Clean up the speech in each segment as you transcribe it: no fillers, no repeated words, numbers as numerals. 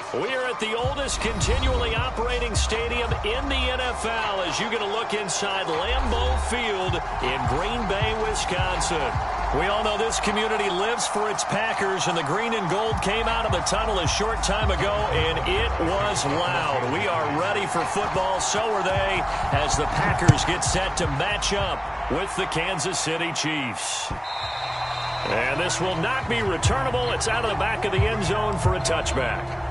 We are at the oldest continually operating stadium in the NFL as you get a look inside Lambeau Field in Green Bay, Wisconsin. We all know this community lives for its Packers, and the green and gold came out of the tunnel a short time ago, and it was loud. We are ready for football, so are they, as the Packers get set to match up with the Kansas City Chiefs. And this will not be returnable. It's out of the back of the end zone for a touchback.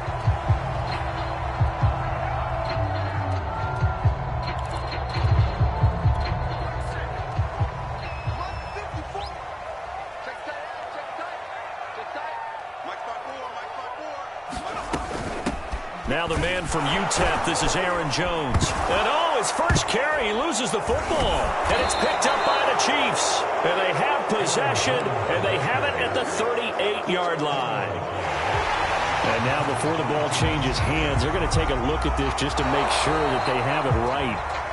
Now the man from UTEP, this is Aaron Jones. And his first carry, he loses the football. And it's picked up by the Chiefs. And they have possession, and they have it at the 38-yard line. And now before the ball changes hands, they're going to take a look at this just to make sure that they have it right.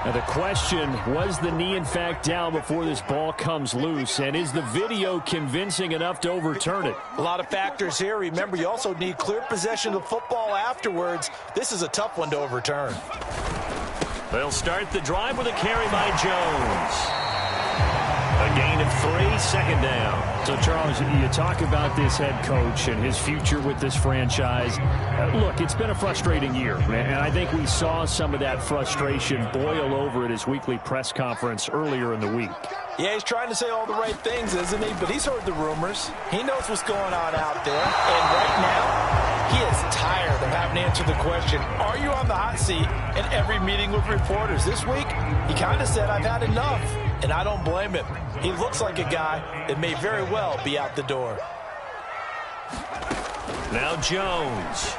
Now the question, was the knee in fact down before this ball comes loose? And is the video convincing enough to overturn it? A lot of factors here. Remember, you also need clear possession of the football afterwards. This is a tough one to overturn. They'll start the drive with a carry by Jones. A gain of 3, second down. So, Charles, you talk about this head coach and his future with this franchise. Look, it's been a frustrating year, and I think we saw some of that frustration boil over at his weekly press conference earlier in the week. Yeah, he's trying to say all the right things, isn't he? But he's heard the rumors. He knows what's going on out there. And right now, he is tired of having to answer the question, are you on the hot seat in every meeting with reporters? This week, he kind of said, I've had enough. And I don't blame him. He looks like a guy that may very well be out the door. Now Jones.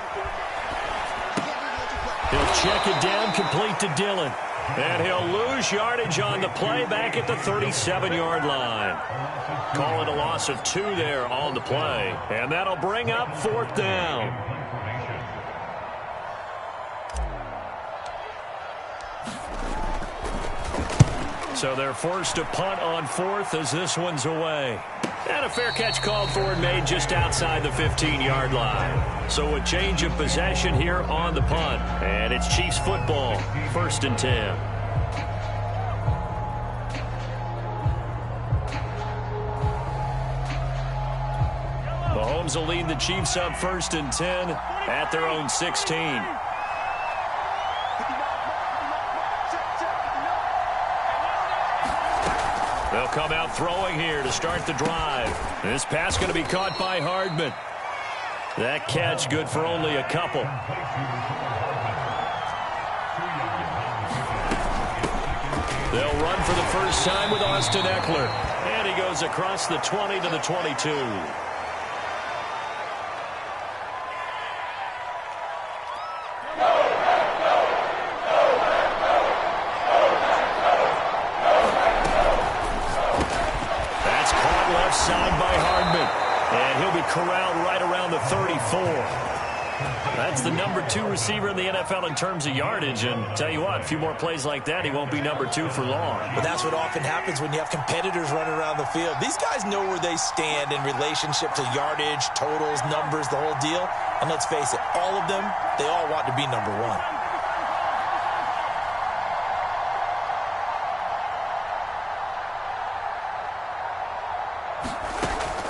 He'll check it down, complete to Dillon. And he'll lose yardage on the play back at the 37-yard line. Call it a loss of 2 there on the play. And that'll bring up 4th down. So they're forced to punt on 4th as this one's away. And a fair catch called for and made just outside the 15-yard line. So a change of possession here on the punt. And it's Chiefs football, 1st and 10. Mahomes will lead the Chiefs up 1st and 10 at their own 16. They'll come out throwing here to start the drive. This pass going to be caught by Hardman. That catch good for only a couple. They'll run for the first time with Austin Eckler. And he goes across the 20 to the 22. Side by Hardman. And he'll be corralled right around the 34. That's the number 2 receiver in the NFL in terms of yardage. And tell you what, a few more plays like that, he won't be number 2 for long. But that's what often happens when you have competitors running around the field. These guys know where they stand in relationship to yardage, totals, numbers, the whole deal. And let's face it, all of them, they all want to be number 1.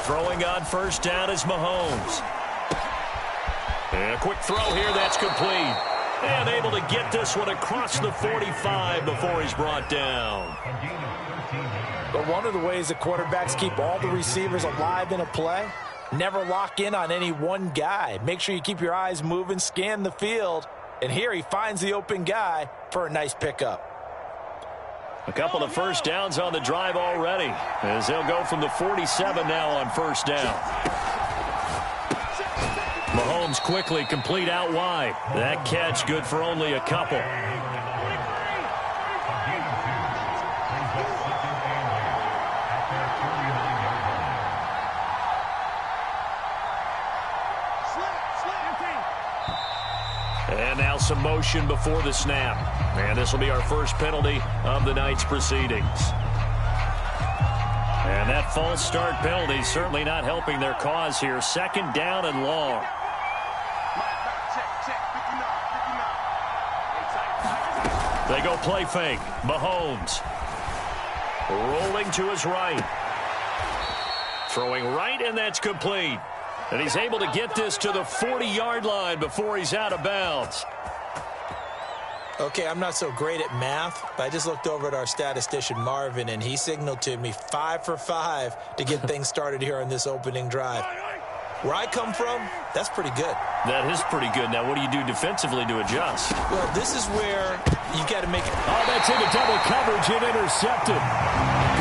Throwing on first down is Mahomes. And a quick throw here, that's complete. And able to get this one across the 45 before he's brought down. But one of the ways that quarterbacks keep all the receivers alive in a play, never lock in on any one guy. Make sure you keep your eyes moving, scan the field. And here he finds the open guy for a nice pickup. A couple of first downs on the drive already, as they'll go from the 47 now on first down. Mahomes quickly complete out wide. That catch good for only a couple. And now some motion before the snap. And this will be our first penalty of the night's proceedings. And that false start penalty certainly not helping their cause here. Second down and long. They go play fake. Mahomes rolling to his right. Throwing right, and that's complete. And he's able to get this to the 40-yard line before he's out of bounds. Okay, I'm not so great at math, but I just looked over at our statistician, Marvin, and he signaled to me 5 for 5 to get things started here on this opening drive. Where I come from, that's pretty good. That is pretty good. Now, what do you do defensively to adjust? Well, this is where you got to make it. Oh, that's into double coverage and intercepted.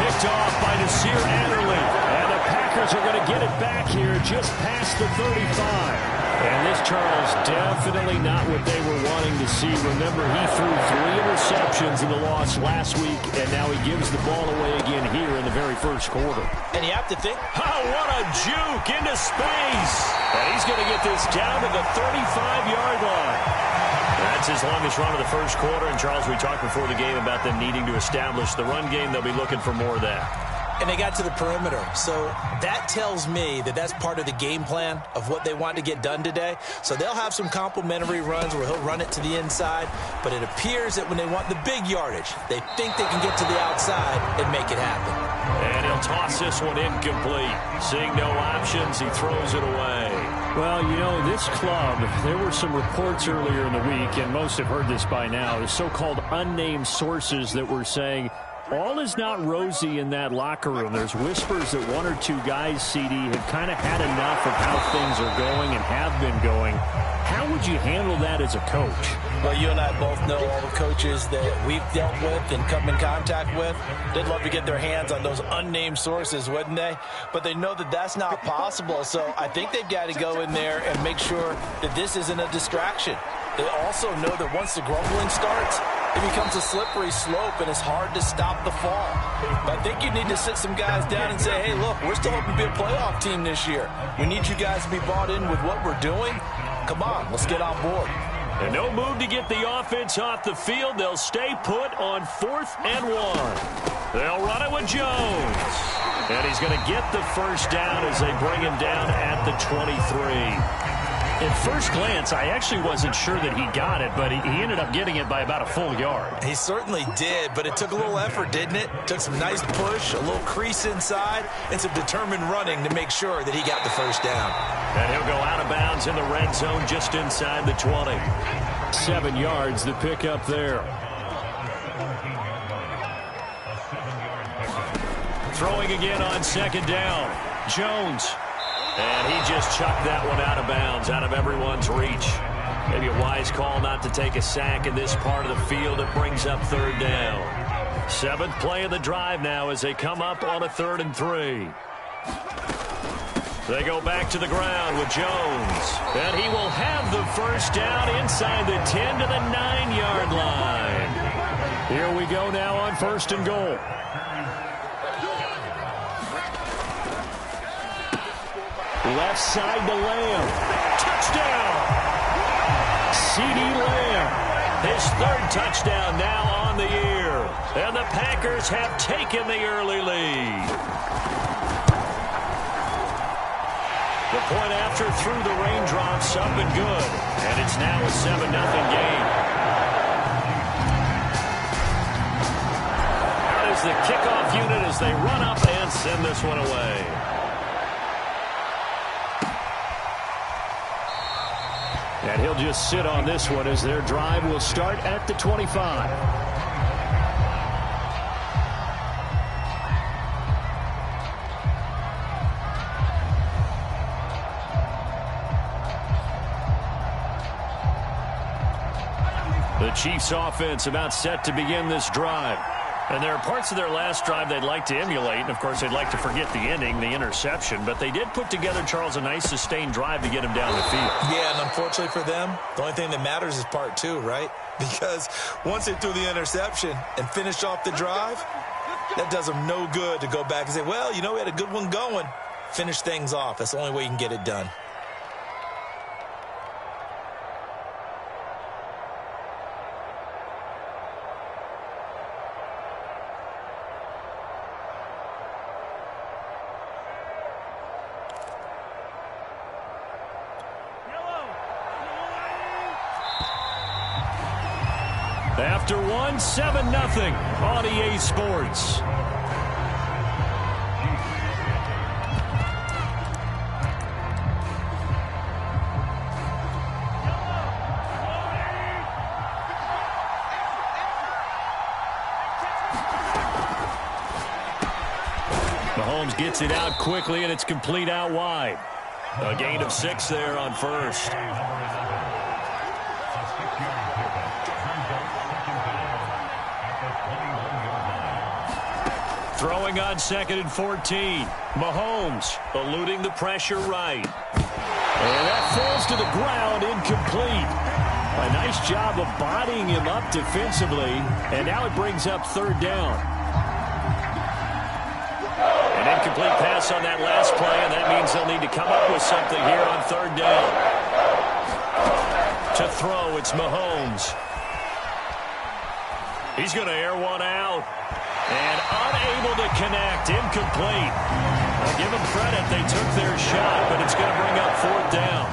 Picked off by Nasir Adderley. And the Packers are going to get it back here just past the 35. And this, Charles, definitely not what they were wanting to see. Remember, he threw 3 interceptions in the loss last week, and now he gives the ball away again here in the very first quarter. And you have to think, oh, what a juke into space. And he's going to get this down to the 35-yard line. That's his longest run of the first quarter. And, Charles, we talked before the game about them needing to establish the run game. They'll be looking for more of that. And they got to the perimeter. So that tells me that that's part of the game plan of what they want to get done today. So they'll have some complimentary runs where he'll run it to the inside. But it appears that when they want the big yardage, they think they can get to the outside and make it happen. And he'll toss this one incomplete. Seeing no options, he throws it away. Well, you know, this club, there were some reports earlier in the week, and most have heard this by now, the so-called unnamed sources that were saying all is not rosy in that locker room. There's whispers that 1 or 2 guys, CD, have kind of had enough of how things are going and have been going. How would you handle that as a coach? Well, you and I both know all the coaches that we've dealt with and come in contact with. They'd love to get their hands on those unnamed sources, wouldn't they? But they know that that's not possible. So I think they've got to go in there and make sure that this isn't a distraction. They also know that once the grumbling starts, it becomes a slippery slope, and it's hard to stop the fall. But I think you need to sit some guys down and say, hey, look, we're still hoping to be a playoff team this year. We need you guys to be bought in with what we're doing. Come on, let's get on board. And no move to get the offense off the field. They'll stay put on 4th and 1. They'll run it with Jones. And he's going to get the first down as they bring him down at the 23. At first glance, I actually wasn't sure that he got it, but he ended up getting it by about a full yard. He certainly did, but it took a little effort, didn't it? Took some nice push, a little crease inside, and some determined running to make sure that he got the first down. And he'll go out of bounds in the red zone just inside the 20. 7 yards, the pick up there. Throwing again on second down. Jones. And he just chucked that one out of bounds, out of everyone's reach. Maybe a wise call not to take a sack in this part of the field. It brings up 3rd down. 7th play of the drive now as they come up on a 3rd and 3. They go back to the ground with Jones. And he will have the first down inside the 10 to the 9-yard line. Here we go now on 1st and goal. Left side to Lamb. Touchdown! CeeDee Lamb. His 3rd touchdown now on the year. And the Packers have taken the early lead. The point after through the raindrops up and good. And it's now a 7-0 game. Out is the kickoff unit as they run up and send this one away. And he'll just sit on this one as their drive will start at the 25. The Chiefs offense about set to begin this drive. And there are parts of their last drive they'd like to emulate. And, of course, they'd like to forget the ending, the interception. But they did put together, Charles, a nice sustained drive to get him down the field. Yeah, and unfortunately for them, the only thing that matters is part 2, right? Because once they threw the interception and finished off the drive, that does them no good to go back and say, well, you know, we had a good one going. Finish things off. That's the only way you can get it done. After one, 7-0 on EA Sports. Mahomes gets it out quickly, and it's complete out wide. A gain of 6 there on first. Throwing on 2nd and 14. Mahomes eluding the pressure right. And that falls to the ground, incomplete. A nice job of bodying him up defensively, and now it brings up 3rd down. An incomplete pass on that last play, and that means they'll need to come up with something here on 3rd down. To throw, it's Mahomes. He's going to air one out. And unable to connect, incomplete. I'll give them credit, they took their shot, but it's going to bring up 4th down.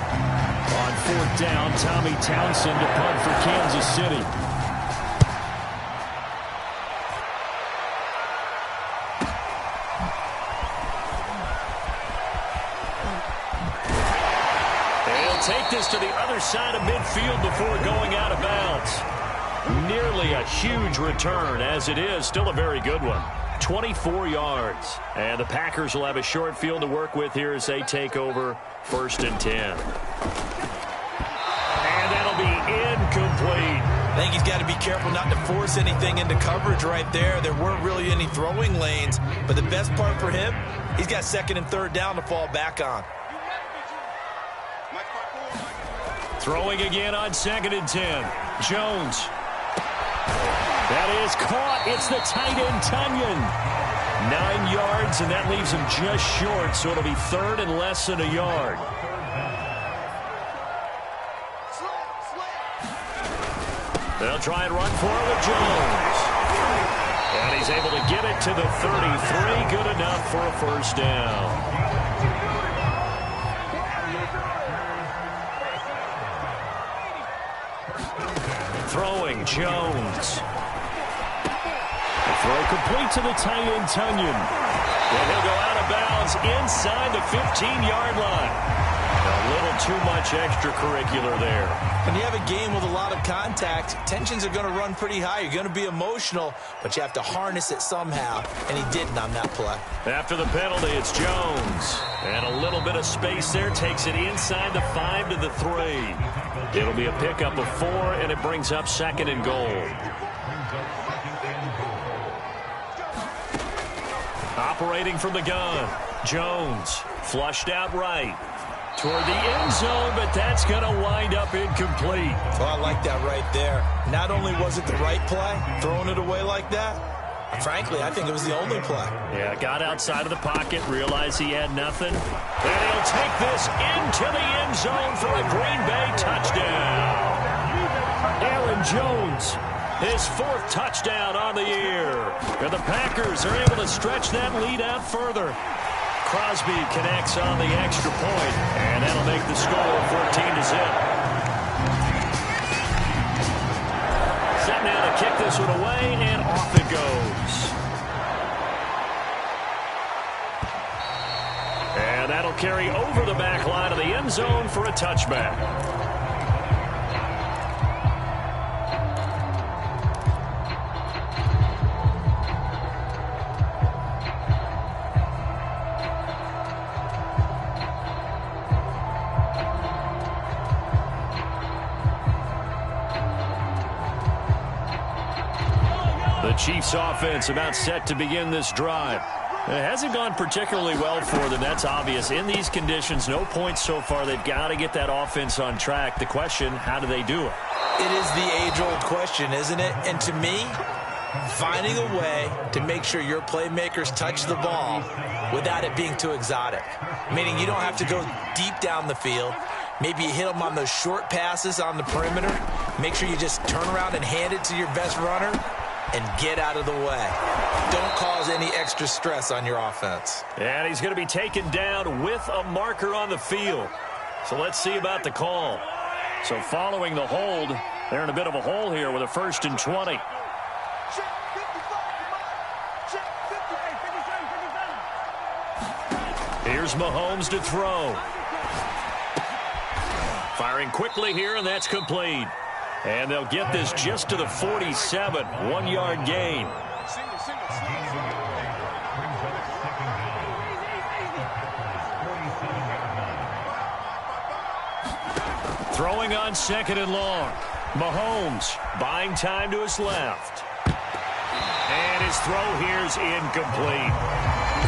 On 4th down, Tommy Townsend to punt for Kansas City. They'll take this to the other side of midfield before going out of bounds. Nearly a huge return, as it is still a very good one. 24 yards. And the Packers will have a short field to work with here as they take over 1st and 10. And that'll be incomplete. I think he's got to be careful not to force anything into coverage right there. There weren't really any throwing lanes, but the best part for him, he's got 2nd and 3rd down to fall back on. Throwing again on 2nd and 10. Jones. That is caught. It's the tight end, Tunyon. 9 yards, and that leaves him just short, so it'll be 3rd and less than a yard. They'll try and run for it with Jones. And he's able to get it to the 33. Good enough for a 1st down. Throwing, Jones. The throw complete to the tight end, Tunyon. And he'll go out of bounds inside the 15-yard line. A little too much extracurricular there. When you have a game with a lot of contact, tensions are going to run pretty high. You're going to be emotional, but you have to harness it somehow, and he didn't on that play. After the penalty, it's Jones. And a little bit of space there takes it inside the 5 to the 3. It'll be a pickup of 4, and it brings up 2nd and goal. Operating from the gun, Jones flushed out right toward the end zone, but that's going to wind up incomplete. Well, I like that right there. Not only was it the right play, throwing it away like that, frankly, I think it was the only play. Yeah, got outside of the pocket, realized he had nothing, and he'll take this into the end zone for a Green Bay touchdown. Aaron Jones, his 4th touchdown on the year. And the Packers are able to stretch that lead out further. Crosby connects on the extra point, and that'll make the score 14-0. Set now to kick this one away, and off it goes. And that'll carry over the back line of the end zone for a touchback. The Chiefs offense about set to begin this drive. It hasn't gone particularly well for them. That's obvious. In these conditions, no points so far. They've got to get that offense on track. The question, how do they do it? It is the age-old question, isn't it? And to me, finding a way to make sure your playmakers touch the ball without it being too exotic. Meaning you don't have to go deep down the field. Maybe you hit them on those short passes on the perimeter. Make sure you just turn around and hand it to your best runner and get out of the way. Don't cause any extra stress on your offense. And he's going to be taken down with a marker on the field. So let's see about the call. So following the hold, They're in a bit of a hole here with a 1st and 20. Here's Mahomes to throw. Firing quickly here, and that's complete. And they'll get this just to the 47. 1-yard gain. Throwing on 2nd and long. Mahomes buying time to his left. And his throw here's incomplete.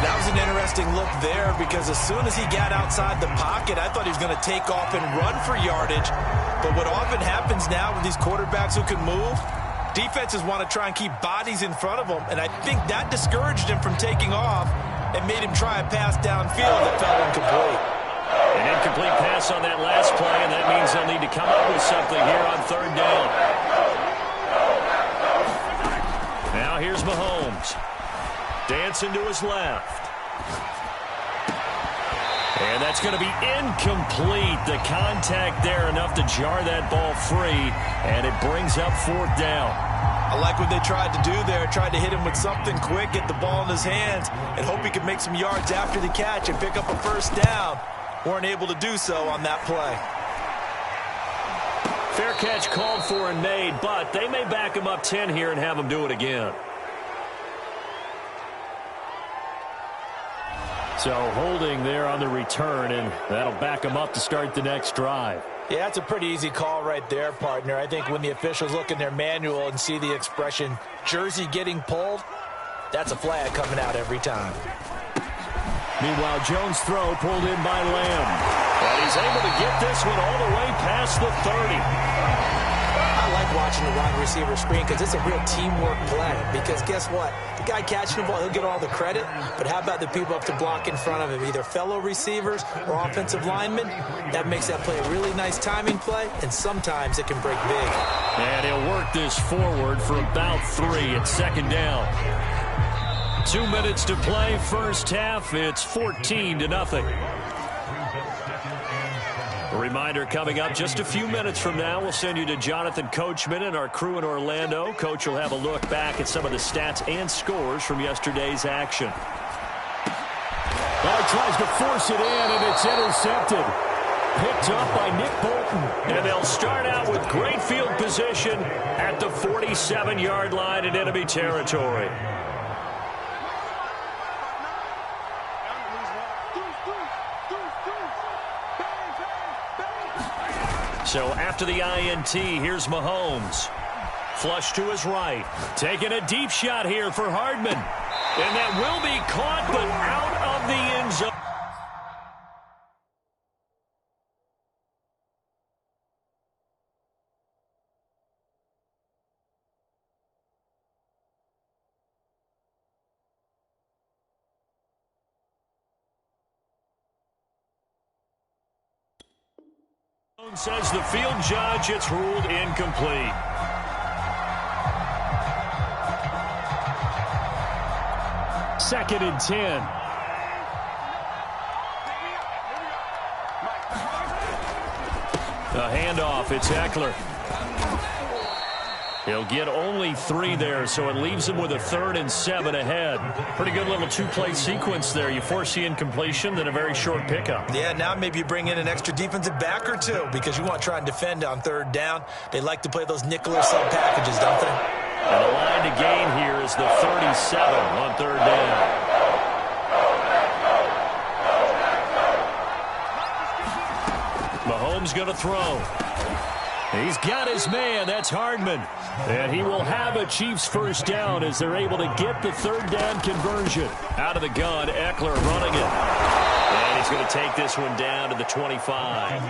That was an interesting look there because as soon as he got outside the pocket, I thought he was going to take off and run for yardage. But what often happens now with these quarterbacks who can move, defenses want to try and keep bodies in front of them. And I think that discouraged him from taking off and made him try a pass downfield that fell incomplete. An incomplete pass on that last play, and that means they'll need to come up with something here on 3rd down. Now here's Mahomes. Dancing to his left. And that's going to be incomplete. The contact there enough to jar that ball free, and it brings up 4th down. I like what they tried to do there. Tried to hit him with something quick, get the ball in his hands, and hope he could make some yards after the catch and pick up a 1st down. Weren't able to do so on that play. Fair catch called for and made, but they may back him up 10 here and have him do it again. So holding there on the return, and that'll back him up to start the next drive. Yeah, that's a pretty easy call right there, partner. I think when the officials look in their manual and see the expression, jersey getting pulled, that's a flag coming out every time. Meanwhile, Jones' throw pulled in by Lamb. And he's able to get this one all the way past the 30. I like watching the wide receiver screen because it's a real teamwork play. Because guess what? The guy catching the ball, he'll get all the credit. But how about the people up to block in front of him, either fellow receivers or offensive linemen? That makes that play a really nice timing play, and sometimes it can break big. And he'll work this forward for about 3 at 2nd down. 2 minutes to play, 1st half. It's 14-0. A reminder coming up just a few minutes from now. We'll send you to Jonathan Coachman and our crew in Orlando. Coach will have a look back at some of the stats and scores from yesterday's action. Well, he tries to force it in, and it's intercepted. Picked up by Nick Bolton. And they'll start out with great field position at the 47-yard line in enemy territory. So after the INT, here's Mahomes. Flush to his right. Taking a deep shot here for Hardman. And that will be caught, but out of the end zone. Says the field judge, it's ruled incomplete. Second and 10. A handoff, it's Eckler. He'll get only 3 there, so it leaves him with a 3rd and 7 ahead. Pretty good little 2-play sequence there. You force the incompletion, then a very short pickup. Yeah, now maybe you bring in an extra defensive back or two because you want to try and defend on 3rd down. They like to play those nickel or sub packages, don't they? And the line to gain here is the 37 on 3rd down. Mahomes going to throw. He's got his man. That's Hardman. And he will have a Chiefs 1st down as they're able to get the 3rd down conversion. Out of the gun, Eckler running it. And he's going to take this one down to the 25.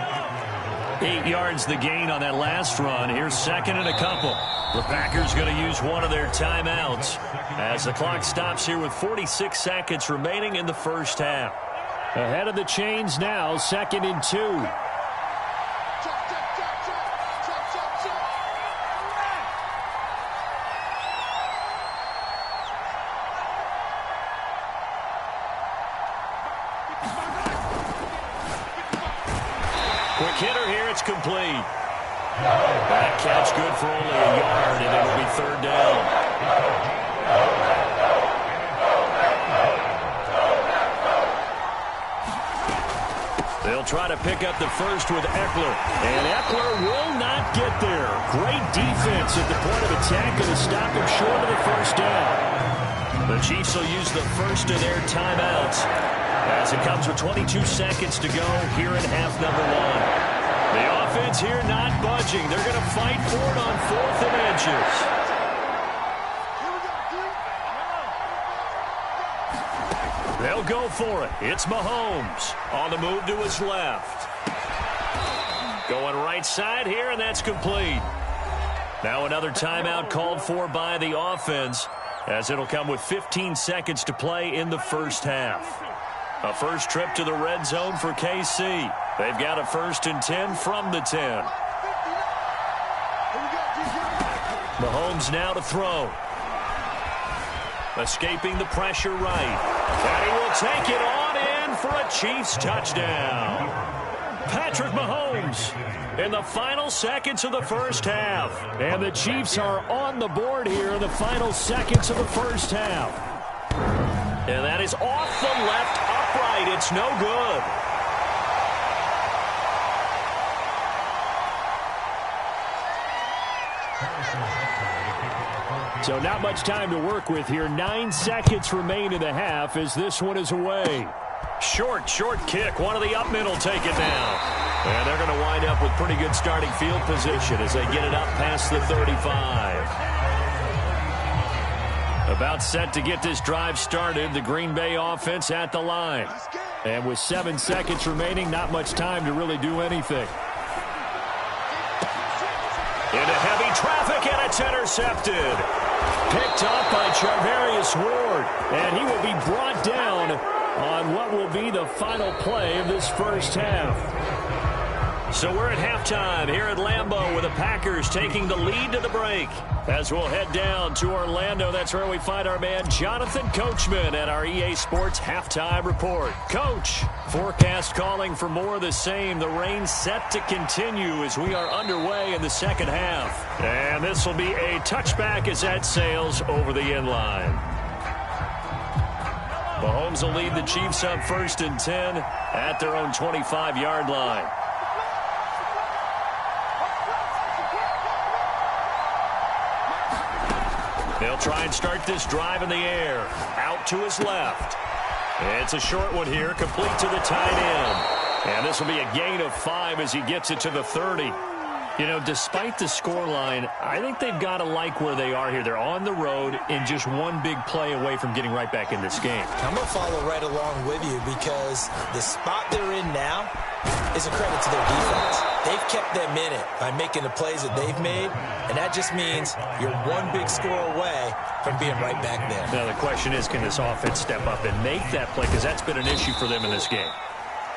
8 yards the gain on that last run. Here's 2nd and a couple. The Packers going to use one of their timeouts as the clock stops here with 46 seconds remaining in the 1st half. Ahead of the chains now, 2nd and 2. Quick hitter here, it's complete. That catch good for only a yard, and it'll be third down. They'll try to pick up the first with Eckler. And Eckler will not get there. Great defense at the point of attack, going to stop him short of the first down. The Chiefs will use the first of their timeouts as it comes with 22 seconds to go here in half number one. The offense here not budging. They're going to fight for it on 4th and inches. They'll go for it. It's Mahomes on the move to his left. Going right side here, and that's complete. Now another timeout called for by the offense, as it'll come with 15 seconds to play in the first half. A first trip to the red zone for KC. They've got a 1st and 10 from the 10. Mahomes now to throw. Escaping the pressure right. And he will take it on in for a Chiefs touchdown. Patrick Mahomes in the final seconds of the first half. And the Chiefs are on the board here in the final seconds of the first half. And that is off the left upright. It's no good. So not much time to work with here. 9 seconds remain in the half as this one is away. Short kick. One of the up middle take it down. And they're going to wind up with pretty good starting field position as they get it up past the 35. About set to get this drive started. The Green Bay offense at the line. And with 7 seconds remaining, not much time to really do anything. Into heavy traffic, and it's intercepted. Picked up by Charvarius Ward, and he will be brought down on what will be the final play of this first half. So we're at halftime here at Lambeau with the Packers taking the lead to the break. As we'll head down to Orlando, that's where we find our man Jonathan Coachman at our EA Sports Halftime Report. Coach, forecast calling for more of the same. The rain set to continue as we are underway in the second half. And this will be a touchback as that sails over the inline. Mahomes will lead the Chiefs up 1st and 10 at their own 25-yard line. They'll try and start this drive in the air. Out to his left. It's a short one here, complete to the tight end. And this will be a gain of 5 as he gets it to the 30. You know, despite the scoreline, I think they've got to like where they are here. They're on the road and just one big play away from getting right back in this game. I'm going to follow right along with you because the spot they're in now is a credit to their defense. They've kept them in it by making the plays that they've made, and that just means you're one big score away from being right back there. Now, the question is, can this offense step up and make that play? Because that's been an issue for them in this game.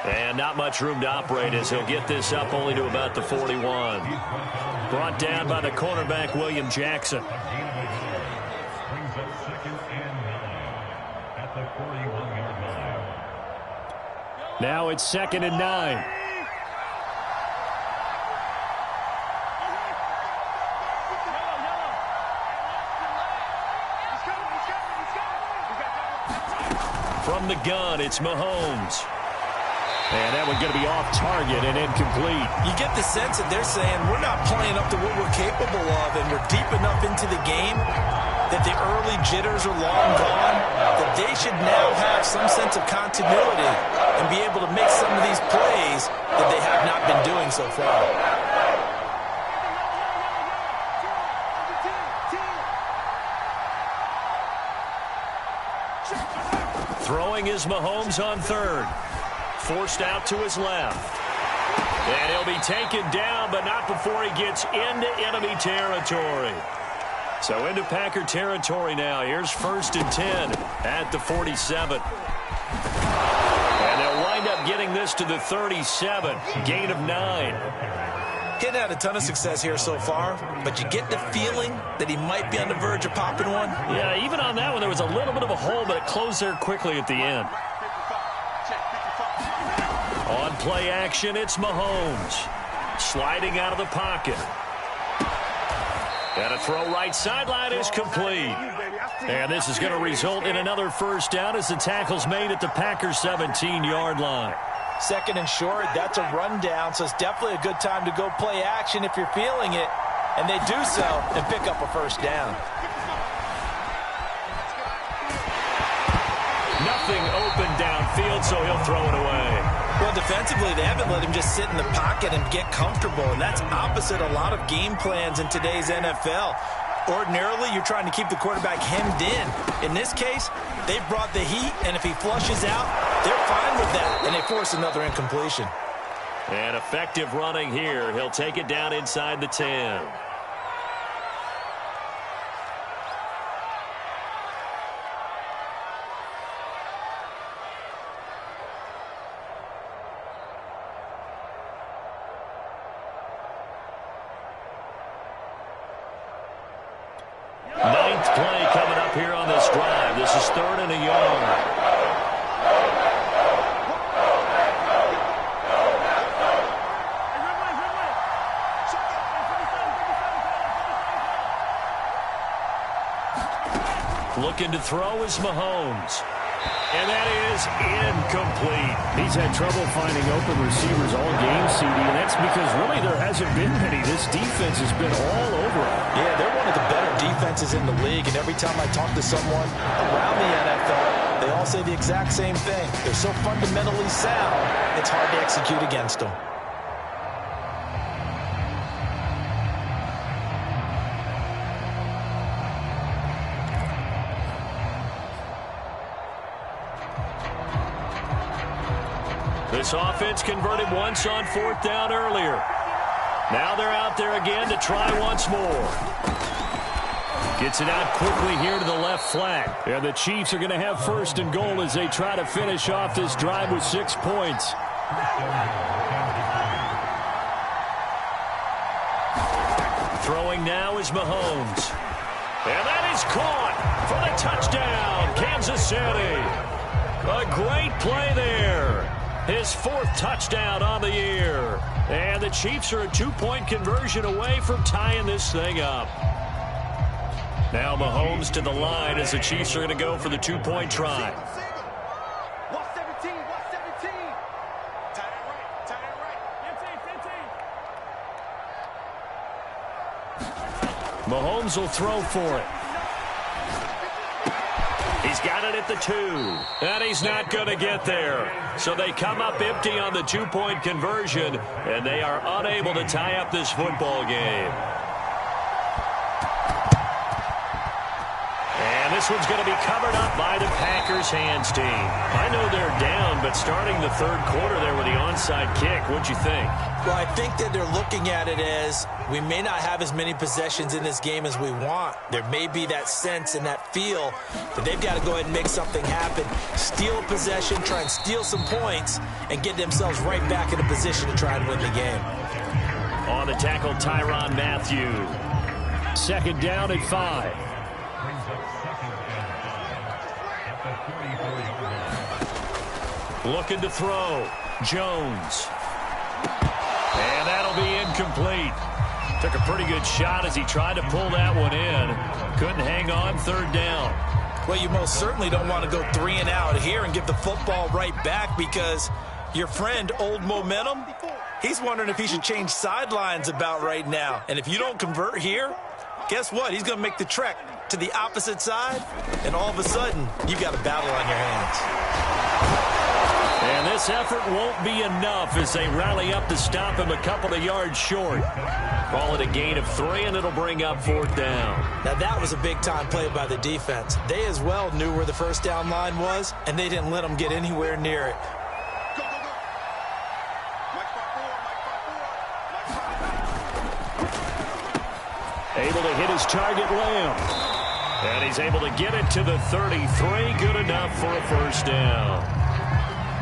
And not much room to operate as he'll get this up only to about the 41. Brought down by the cornerback, William Jackson. Now it's 2nd and 9. From the gun, it's Mahomes. And that one's going to be off target and incomplete. You get the sense that they're saying we're not playing up to what we're capable of, and we're deep enough into the game that the early jitters are long gone, that they should now have some sense of continuity and be able to make some of these plays that they have not been doing so far. Throwing is Mahomes on 3rd. Forced out to his left. And he'll be taken down, but not before he gets into enemy territory. So into Packer territory now. Here's 1st and 10 at the 47. And they'll wind up getting this to the 37. Gain of 9. He's had a ton of success here so far, but you get the feeling that he might be on the verge of popping one. Yeah, even on that one, there was a little bit of a hole, but it closed there quickly at the end. On play action, it's Mahomes. sliding out of the pocket. And a throw right sideline is complete. And this is going to result in another first down as the tackle's made at the Packers' 17-yard line. Second and short, that's a rundown, so it's definitely a good time to go play action if you're feeling it. And they do so and pick up a first down. Nothing open downfield, so he'll throw it away. Well, defensively, they haven't let him just sit in the pocket and get comfortable, and that's opposite a lot of game plans in today's NFL. Ordinarily, you're trying to keep the quarterback hemmed in. In this case, they've brought the heat, and if he flushes out, they're fine with that, and they force another incompletion. And effective running here. He'll take it down inside the 10. Ninth play coming up here on this drive. This is 3rd and a yard. Looking to throw is Mahomes. And that is incomplete. He's had trouble finding open receivers all game, CD, and that's because really there hasn't been many. This defense has been all over him. Yeah, they're one of the better defenses in the league, and every time I talk to someone around the NFL, they all say the exact same thing. They're so fundamentally sound, it's hard to execute against them. This offense converted once on 4th down earlier. Now they're out there again to try once more. Gets it out quickly here to the left flat. And the Chiefs are going to have 1st and goal as they try to finish off this drive with 6 points. Throwing now is Mahomes. And that is caught for the touchdown, Kansas City. A great play there. His 4th touchdown on the year. And the Chiefs are a 2-point conversion away from tying this thing up. Now Mahomes to the line as the Chiefs are going to go for the 2-point try. Mahomes will throw for it. He's got it at the 2. And he's not going to get there. So they come up empty on the 2-point conversion, and they are unable to tie up this football game. And this one's going to be covered up by the Packers hands team. I know they're down, but starting the 3rd quarter there with the onside kick, what'd you think? Well, I think that they're looking at it as we may not have as many possessions in this game as we want. There may be that sense and that feel that they've got to go ahead and make something happen, steal a possession, try and steal some points, and get themselves right back in a position to try and win the game. On the tackle, Tyrann Mathieu. 2nd down at 5. Looking to throw. Jones. And that'll be incomplete. Took a pretty good shot as he tried to pull that one in. Couldn't hang on 3rd down. Well, you most certainly don't want to go 3 and out here and give the football right back because your friend, Old Momentum, he's wondering if he should change sidelines about right now. And if you don't convert here, guess what? He's going to make the trek to the opposite side, and all of a sudden, you've got a battle on your hands. And this effort won't be enough as they rally up to stop him a couple of yards short. Call it a gain of 3, and it'll bring up 4th down. Now, that was a big-time play by the defense. They as well knew where the 1st down line was, and they didn't let them get anywhere near it. Able to hit his target, Lamb. And he's able to get it to the 33. Good enough for a 1st down.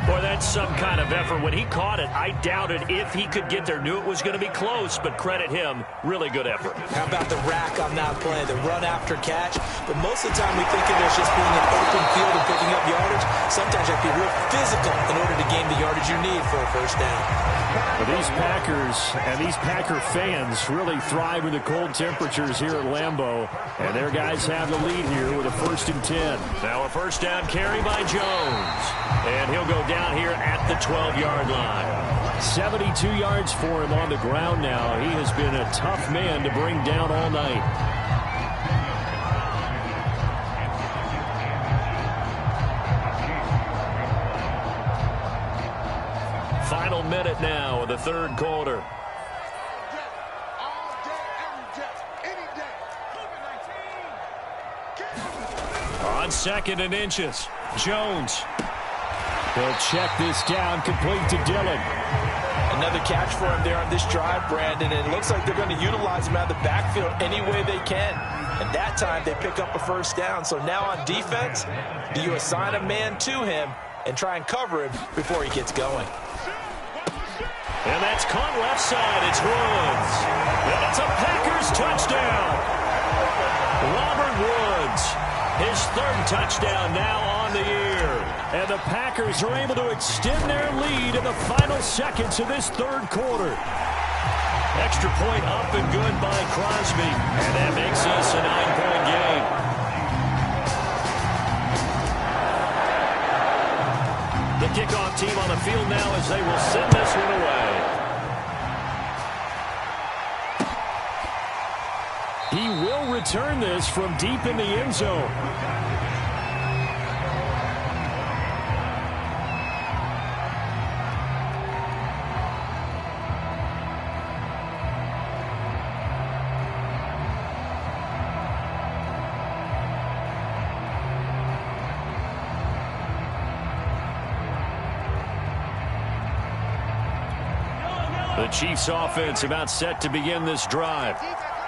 Boy, that's some kind of effort. When he caught it, I doubted if he could get there. Knew it was going to be close, but credit him. Really good effort. How about the rack on that play, the run after catch? But most of the time we think of it as just being an open field and picking up yardage. Sometimes you have to be real physical in order to gain the yardage you need for a 1st down. But these Packers and these Packer fans really thrive in the cold temperatures here at Lambeau. And their guys have the lead here with a 1st and 10. Now a first down carry by Jones. And he'll go down here at the 12-yard line. 72 yards for him on the ground now. He has been a tough man to bring down all night. Final minute now of the 3rd quarter. On 2nd and inches, Jones. He'll check this down, complete to Dillon. Another catch for him there on this drive, Brandon. And it looks like they're going to utilize him out of the backfield any way they can. And that time they pick up a 1st down. So now on defense, do you assign a man to him and try and cover him before he gets going? And that's caught left side. It's Woods. And it's a Packers touchdown. Robert Woods, his 3rd touchdown now on the year. And the Packers are able to extend their lead in the final seconds of this 3rd quarter. Extra point up and good by Crosby. And that makes us a 9-point game. The kickoff team on the field now as they will send this one away. He will return this from deep in the end zone. The Chiefs offense about set to begin this drive.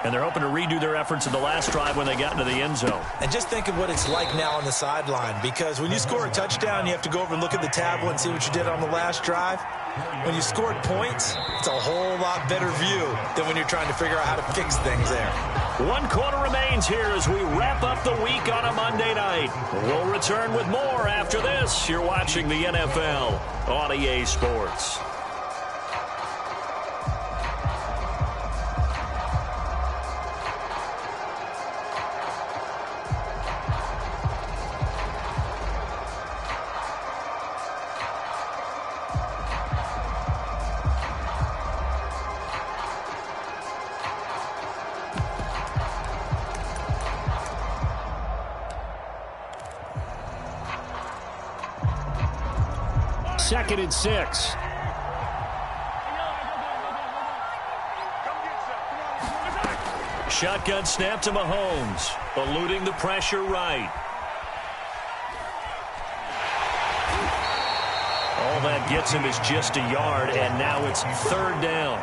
And they're hoping to redo their efforts in the last drive when they got into the end zone. And just think of what it's like now on the sideline, because when you score a touchdown, you have to go over and look at the tablet and see what you did on the last drive. When you scored points, it's a whole lot better view than when you're trying to figure out how to fix things there. 1 quarter remains here as we wrap up the week on a Monday night. We'll return with more after this. You're watching the NFL on EA Sports. Second and 6. Shotgun snap to Mahomes, eluding the pressure right. All that gets him is just a yard, and now it's 3rd down.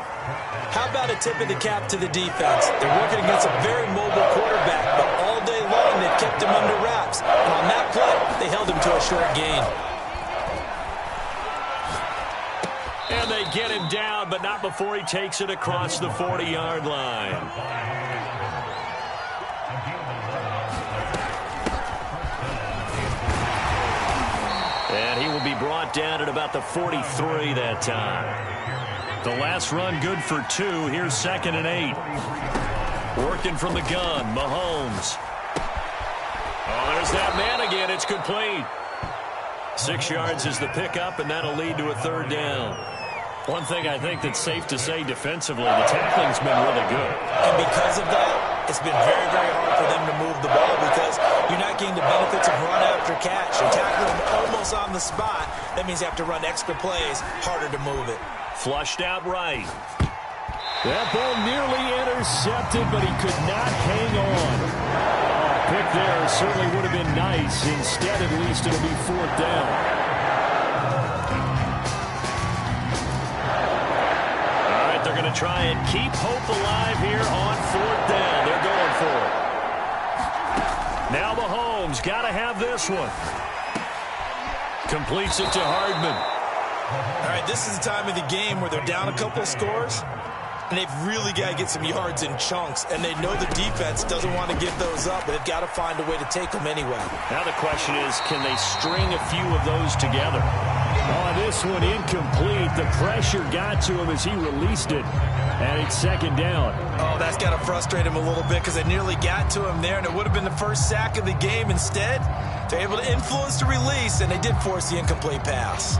How about a tip of the cap to the defense? They're working against a very mobile quarterback, but all day long they've kept him under wraps. And on that play, they held him to a short gain. And they get him down, but not before he takes it across the 40-yard line. And he will be brought down at about the 43 that time. The last run good for 2. Here's 2nd and 8. Working from the gun, Mahomes. Oh, there's that man again. It's complete. 6 yards is the pickup, and that'll lead to a 3rd down. One thing I think that's safe to say defensively, the tackling's been really good. And because of that, it's been very, very hard for them to move the ball because you're not getting the benefits of run after catch. You're tackling them almost on the spot. That means you have to run extra plays, harder to move it. Flushed out right. That ball nearly intercepted, but he could not hang on. Pick there certainly would have been nice. Instead, at least, it'll be 4th down. They're going to try and keep hope alive here on 4th down. They're going for it. Now Mahomes got to have this one. Completes it to Hardman. All right, this is the time of the game where they're down a couple of scores, and they've really got to get some yards in chunks, and they know the defense doesn't want to give those up, but they've got to find a way to take them anyway. Now the question is, can they string a few of those together? On this one incomplete. The pressure got to him as he released it. And it's second down. Oh, that's got to frustrate him a little bit because it nearly got to him there, and it would have been the first sack of the game. Instead, they're able to influence the release, and they did force the incomplete pass.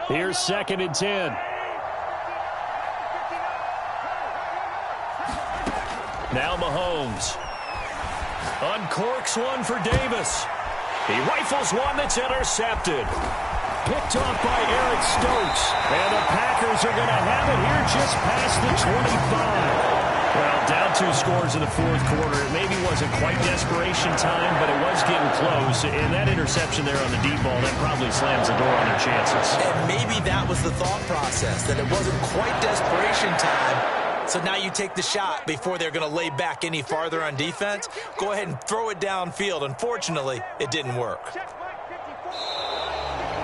Here's 2nd and 10. Now Mahomes. Uncorks one for Davis. He rifles one that's intercepted. Picked off by Eric Stokes. And the Packers are going to have it here just past the 25. Well, down 2 scores in the fourth quarter. It maybe wasn't quite desperation time, but it was getting close. And that interception there on the deep ball, that probably slams the door on their chances. And maybe that was the thought process, that it wasn't quite desperation time. So now you take the shot before they're going to lay back any farther on defense. Go ahead and throw it downfield. Unfortunately, it didn't work.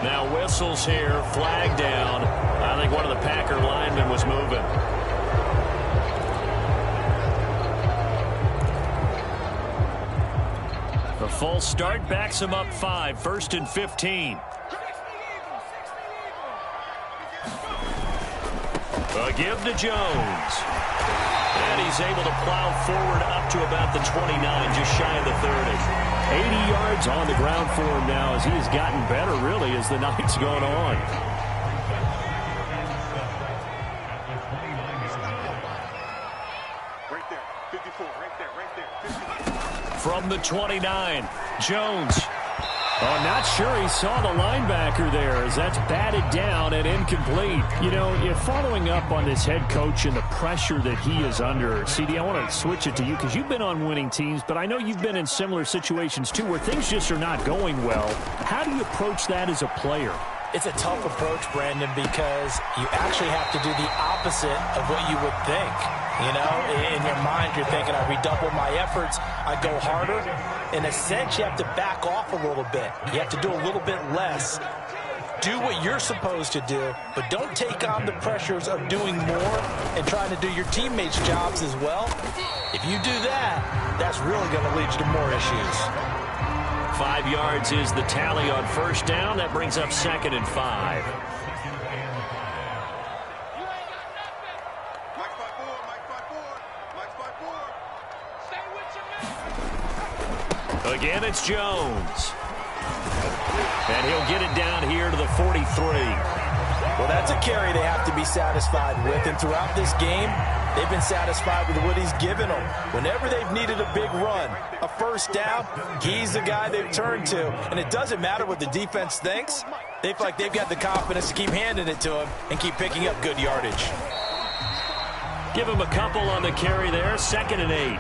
Now whistles here, flag down. I think one of the Packer linemen was moving. The false start backs him up 5, 1st and 15. A give to Jones. And he's able to plow forward up to about the 29, just shy of the 30. 80 yards on the ground for him now as he has gotten better, really, as the night's gone on. Right there, 54, right there, 54. From the 29, Jones. Oh, not sure he saw the linebacker there as that's batted down and incomplete. You know, you're following up on this head coach and the pressure that he is under. CD, I want to switch it to you because you've been on winning teams, but I know you've been in similar situations too where things just are not going well. How do you approach that as a player? It's a tough approach, Brandon, because you actually have to do the opposite of what you would think. You know, in your mind, you're thinking, I redouble my efforts, I go harder. In a sense, you have to back off a little bit. You have to do a little bit less. Do what you're supposed to do, but don't take on the pressures of doing more and trying to do your teammates' jobs as well. If you do that, that's really going to lead you to more issues. 5 yards is the tally on first down. That brings up 2nd and 5. Again, it's Jones. And he'll get it down here to the 43. Well, that's a carry they have to be satisfied with. And throughout this game, they've been satisfied with what he's given them. Whenever they've needed a big run, a first down, he's the guy they've turned to. And it doesn't matter what the defense thinks. They feel like they've got the confidence to keep handing it to him and keep picking up good yardage. Give him a couple on the carry there. 2nd and 8.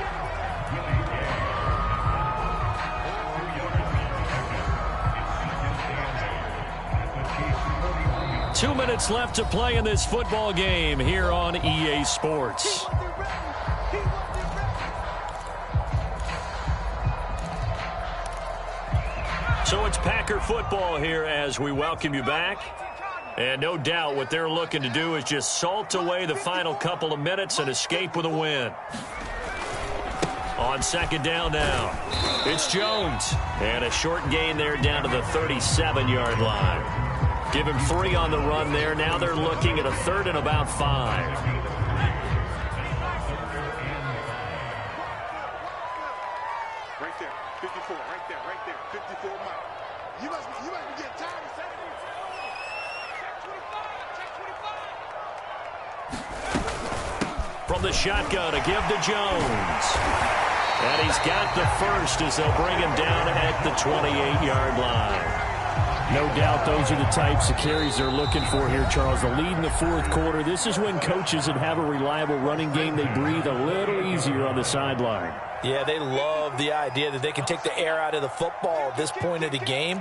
Two minutes left to play in this football game here on EA Sports. So it's Packer football here as we welcome you back. And no doubt what they're looking to do is just salt away the final couple of minutes and escape with a win. On 2nd down now, it's Jones. And a short gain there down to the 37-yard line. Give him 3 on the run there. Now they're looking at a 3rd and about 5. Right there, 54, right there, 54 Mike. You must be getting tired of saying it. From the shotgun, a give to Jones. And he's got the first as they'll bring him down at the 28-yard line. No doubt those are the types of carries they're looking for here, Charles. The lead in the fourth quarter. This is when coaches that have a reliable running game, they breathe a little easier on the sideline. Yeah, they love the idea that they can take the air out of the football at this point of the game.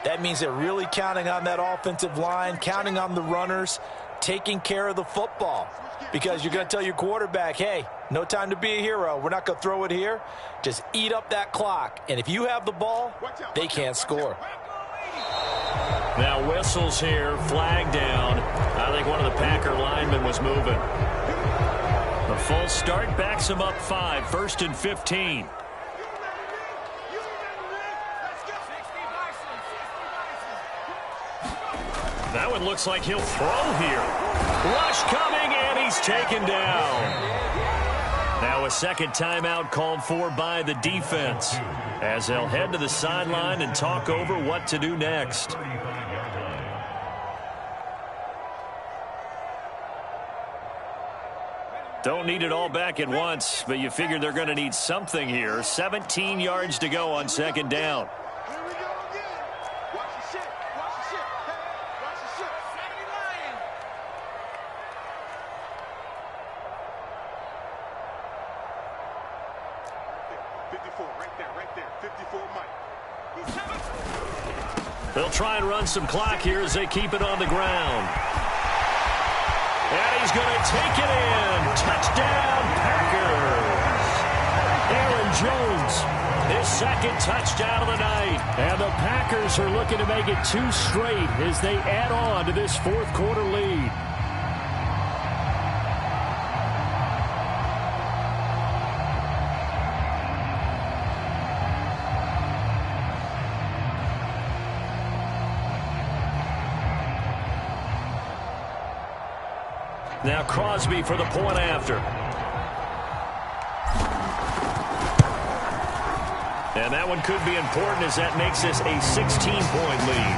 That means they're really counting on that offensive line, counting on the runners, taking care of the football. Because you're going to tell your quarterback, hey, no time to be a hero. We're not going to throw it here. Just eat up that clock. And if you have the ball, they can't score. Now whistles here, flag down. I think one of the Packer linemen was moving. A full start backs him up 5, 1st and 15. That one looks like he'll throw here. Rush coming, and he's taken down. Now a second timeout called for by the defense, as they'll head to the sideline and talk over what to do next. Don't need it all back at once, but you figure they're going to need something here. 17 yards to go on second down. Here we go again. Watch the shit. Watch the shit. Hey, watch the shit. 54, right there. 54, Mike. They'll try and run some clock here as they keep it on the ground. And he's going to take it in. Touchdown, Packers. Aaron Jones, his second touchdown of the night. And the Packers are looking to make it 2 straight as they add on to this fourth quarter lead. Now Crosby for the point after. And that one could be important as that makes this a 16-point lead.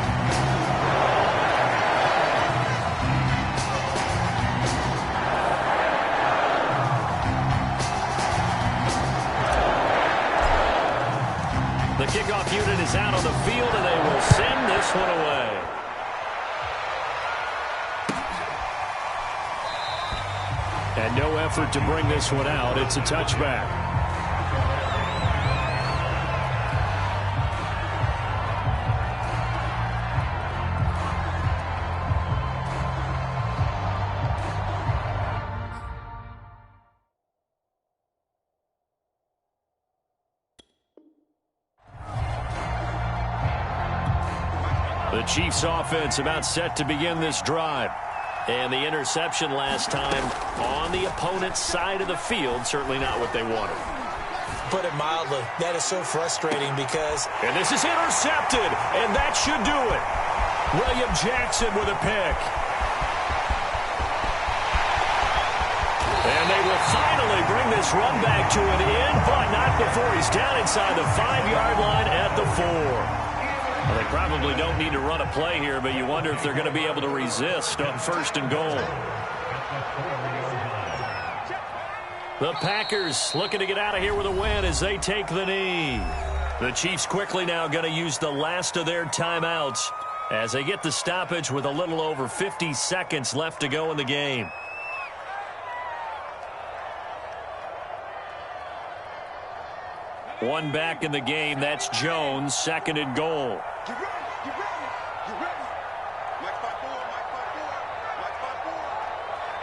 The kickoff unit is out on the field, and they will send this one away. And no effort to bring this one out. It's a touchback. The Chiefs offense about set to begin this drive. And the interception last time on the opponent's side of the field, certainly not what they wanted. Put it mildly, that is so frustrating because... And this is intercepted, and that should do it. William Jackson with a pick. And they will finally bring this run back to an end, but not before he's down inside the 5-yard line at the 4. Well, they probably don't need to run a play here, but you wonder if they're going to be able to resist on 1st and goal. The Packers looking to get out of here with a win as they take the knee. The Chiefs quickly now going to use the last of their timeouts as they get the stoppage with a little over 50 seconds left to go in the game. One back in the game. That's Jones, 2nd and goal. Get ready. Get ready. Get ready. Mike 5-4. Mike 5-4. Mike 5-4.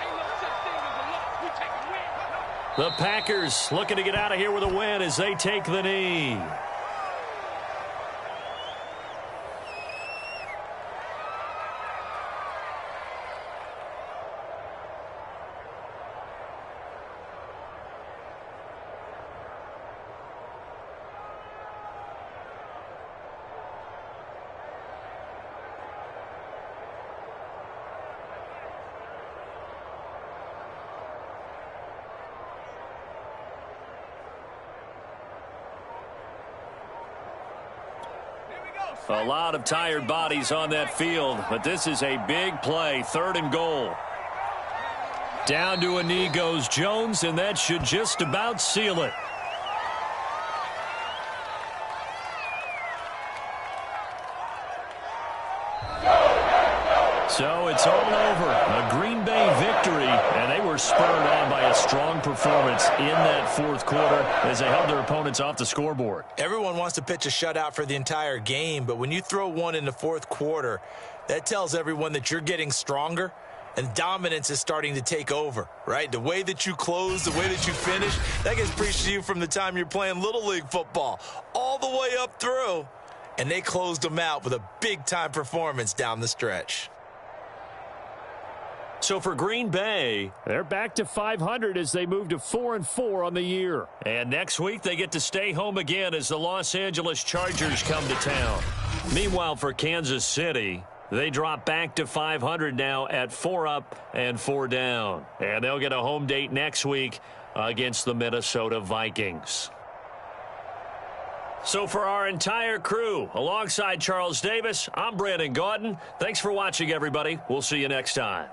Ain't no such thing as a loss. We take a win. The Packers looking to get out of here with a win as they take the knee. A lot of tired bodies on that field, but this is a big play. 3rd and goal. Down to a knee goes Jones, and that should just about seal it. So it's all over. A Green Bay victory, and they were spurred on by a strong performance in that 4th quarter as they held their opponents off the scoreboard. Everyone wants to pitch a shutout for the entire game, but when you throw one in the 4th quarter, that tells everyone that you're getting stronger and dominance is starting to take over, right? The way that you close, the way that you finish, that gets preached to you from the time you're playing Little League football all the way up through, and they closed them out with a big-time performance down the stretch. So for Green Bay, they're back to 500 as they move to 4-4 on the year. And next week they get to stay home again as the Los Angeles Chargers come to town. Meanwhile, for Kansas City, they drop back to 500 now at 4 up and 4 down. And they'll get a home date next week against the Minnesota Vikings. So for our entire crew, alongside Charles Davis, I'm Brandon Gaudin. Thanks for watching, everybody. We'll see you next time.